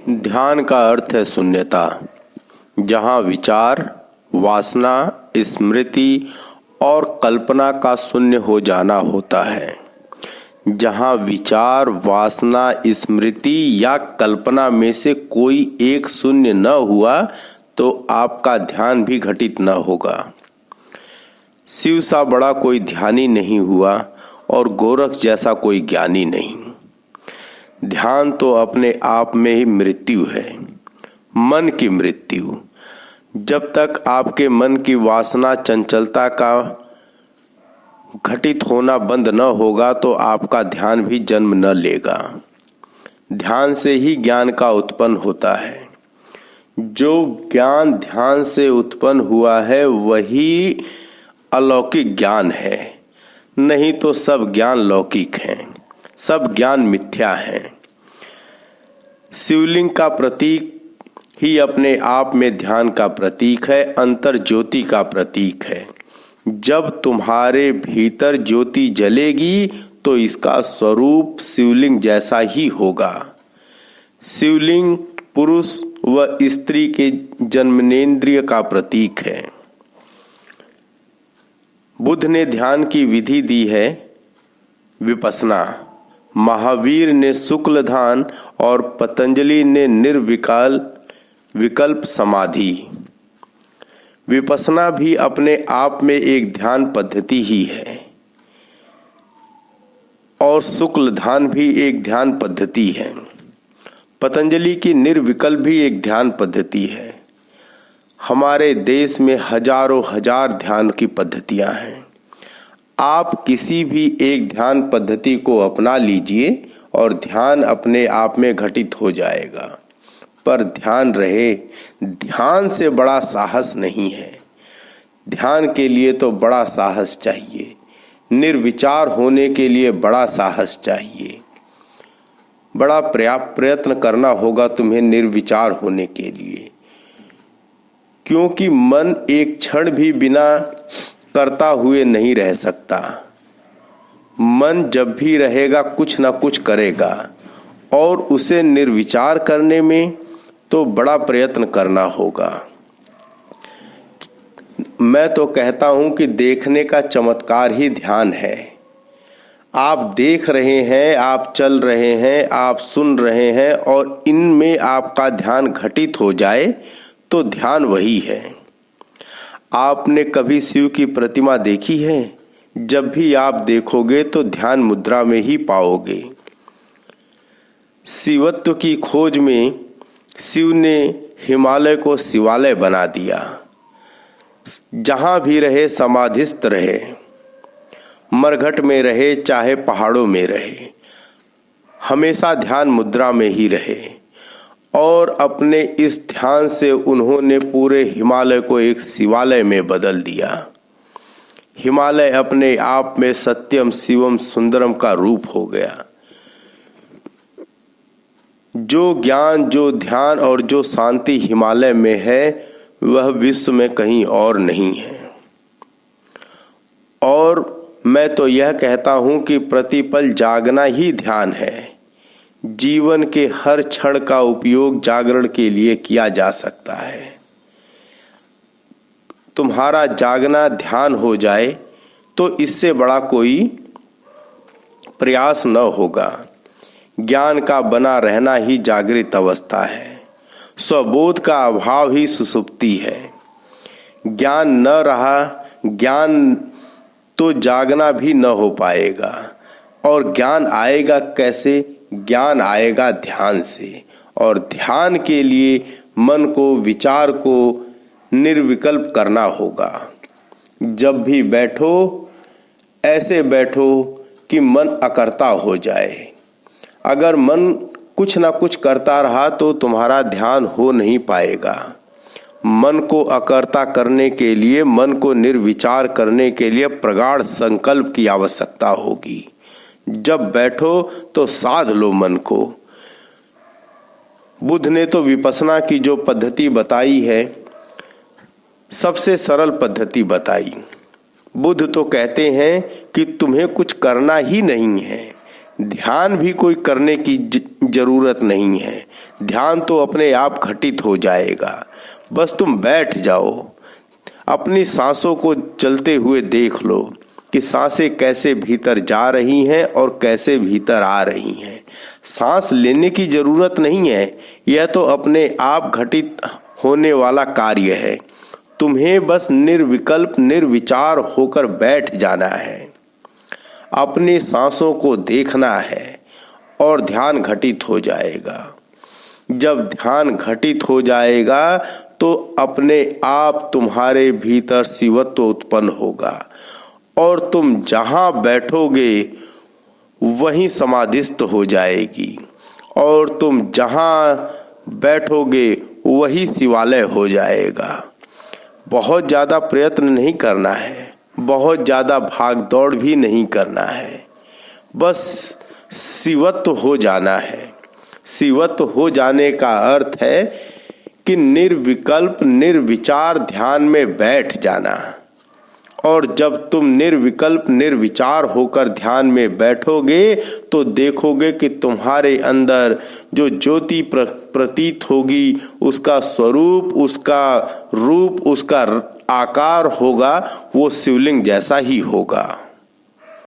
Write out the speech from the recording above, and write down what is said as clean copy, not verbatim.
ध्यान का अर्थ है शून्यता, जहाँ विचार, वासना, स्मृति और कल्पना का शून्य हो जाना होता है। जहाँ विचार, वासना, स्मृति या कल्पना में से कोई एक शून्य न हुआ तो आपका ध्यान भी घटित न होगा। शिव सा बड़ा कोई ध्यानी नहीं हुआ और गोरख जैसा कोई ज्ञानी नहीं। ध्यान तो अपने आप में ही मृत्यु है, मन की मृत्यु। जब तक आपके मन की वासना, चंचलता का घटित होना बंद न होगा तो आपका ध्यान भी जन्म न लेगा। ध्यान से ही ज्ञान का उत्पन्न होता है। जो ज्ञान ध्यान से उत्पन्न हुआ है वही अलौकिक ज्ञान है, नहीं तो सब ज्ञान लौकिक हैं, सब ज्ञान मिथ्या है। शिवलिंग का प्रतीक ही अपने आप में ध्यान का प्रतीक है, अंतर ज्योति का प्रतीक है। जब तुम्हारे भीतर ज्योति जलेगी तो इसका स्वरूप शिवलिंग जैसा ही होगा। शिवलिंग पुरुष व स्त्री के जन्मनेन्द्रिय का प्रतीक है। बुद्ध ने ध्यान की विधि दी है विपस्सना, महावीर ने शुक्ल ध्यान और पतंजलि ने विकल्प समाधि। विपस्सना भी अपने आप में एक ध्यान पद्धति ही है और शुक्ल ध्यान भी एक ध्यान पद्धति है। पतंजलि की निर्विकल्प भी एक ध्यान पद्धति है। हमारे देश में हजारों हजार ध्यान की पद्धतियां हैं। आप किसी भी एक ध्यान पद्धति को अपना लीजिए और ध्यान अपने आप में घटित हो जाएगा। पर ध्यान रहे, ध्यान से बड़ा साहस नहीं है। ध्यान के लिए तो बड़ा साहस चाहिए, निर्विचार होने के लिए बड़ा साहस चाहिए। बड़ा प्रयत्न करना होगा तुम्हें निर्विचार होने के लिए, क्योंकि मन एक क्षण भी बिना करता हुए नहीं रह सकता। मन जब भी रहेगा कुछ ना कुछ करेगा और उसे निर्विचार करने में तो बड़ा प्रयत्न करना होगा। मैं तो कहता हूं कि देखने का चमत्कार ही ध्यान है। आप देख रहे हैं, आप चल रहे हैं, आप सुन रहे हैं और इनमें आपका ध्यान घटित हो जाए तो ध्यान वही है। आपने कभी शिव की प्रतिमा देखी है? जब भी आप देखोगे तो ध्यान मुद्रा में ही पाओगे। शिवत्व की खोज में शिव ने हिमालय को शिवालय बना दिया। जहां भी रहे समाधिस्थ रहे, मरघट में रहे चाहे पहाड़ों में रहे, हमेशा ध्यान मुद्रा में ही रहे और अपने इस ध्यान से उन्होंने पूरे हिमालय को एक शिवालय में बदल दिया। हिमालय अपने आप में सत्यम शिवम सुंदरम का रूप हो गया। जो ज्ञान, जो ध्यान और जो शांति हिमालय में है वह विश्व में कहीं और नहीं है। और मैं तो यह कहता हूं कि प्रतिपल जागना ही ध्यान है। जीवन के हर क्षण का उपयोग जागरण के लिए किया जा सकता है। तुम्हारा जागना ध्यान हो जाए तो इससे बड़ा कोई प्रयास न होगा। ज्ञान का बना रहना ही जागृत अवस्था है। स्वबोध का अभाव ही सुसुप्ति है। ज्ञान न रहा, ज्ञान तो जागना भी न हो पाएगा। और ज्ञान आएगा कैसे? ज्ञान आएगा ध्यान से। और ध्यान के लिए मन को, विचार को निर्विकल्प करना होगा। जब भी बैठो ऐसे बैठो कि मन अकर्ता हो जाए। अगर मन कुछ ना कुछ करता रहा तो तुम्हारा ध्यान हो नहीं पाएगा। मन को अकर्ता करने के लिए, मन को निर्विचार करने के लिए प्रगाढ़ संकल्प की आवश्यकता होगी। जब बैठो तो साध लो मन को। बुद्ध ने तो विपस्सना की जो पद्धति बताई है, सबसे सरल पद्धति बताई। बुद्ध तो कहते हैं कि तुम्हें कुछ करना ही नहीं है, ध्यान भी कोई करने की जरूरत नहीं है। ध्यान तो अपने आप घटित हो जाएगा। बस तुम बैठ जाओ, अपनी सांसों को चलते हुए देख लो कि सांसें कैसे भीतर जा रही हैं और कैसे भीतर आ रही हैं। सांस लेने की जरूरत नहीं है, यह तो अपने आप घटित होने वाला कार्य है। तुम्हें बस निर्विकल्प निर्विचार होकर बैठ जाना है, अपनी सांसों को देखना है और ध्यान घटित हो जाएगा। जब ध्यान घटित हो जाएगा तो अपने आप तुम्हारे भीतर शिवत्व उत्पन्न होगा और तुम जहां बैठोगे वहीं समाधिस्थ हो जाएगी और तुम जहां बैठोगे वही शिवालय हो जाएगा। बहुत ज़्यादा प्रयत्न नहीं करना है, बहुत ज़्यादा भाग दौड़ भी नहीं करना है, बस शिवत्व हो जाना है। शिवत्व हो जाने का अर्थ है कि निर्विकल्प निर्विचार ध्यान में बैठ जाना। और जब तुम निर्विकल्प निर्विचार होकर ध्यान में बैठोगे तो देखोगे कि तुम्हारे अंदर जो ज्योति प्रतीत होगी, उसका स्वरूप, उसका रूप, उसका आकार होगा वो शिवलिंग जैसा ही होगा।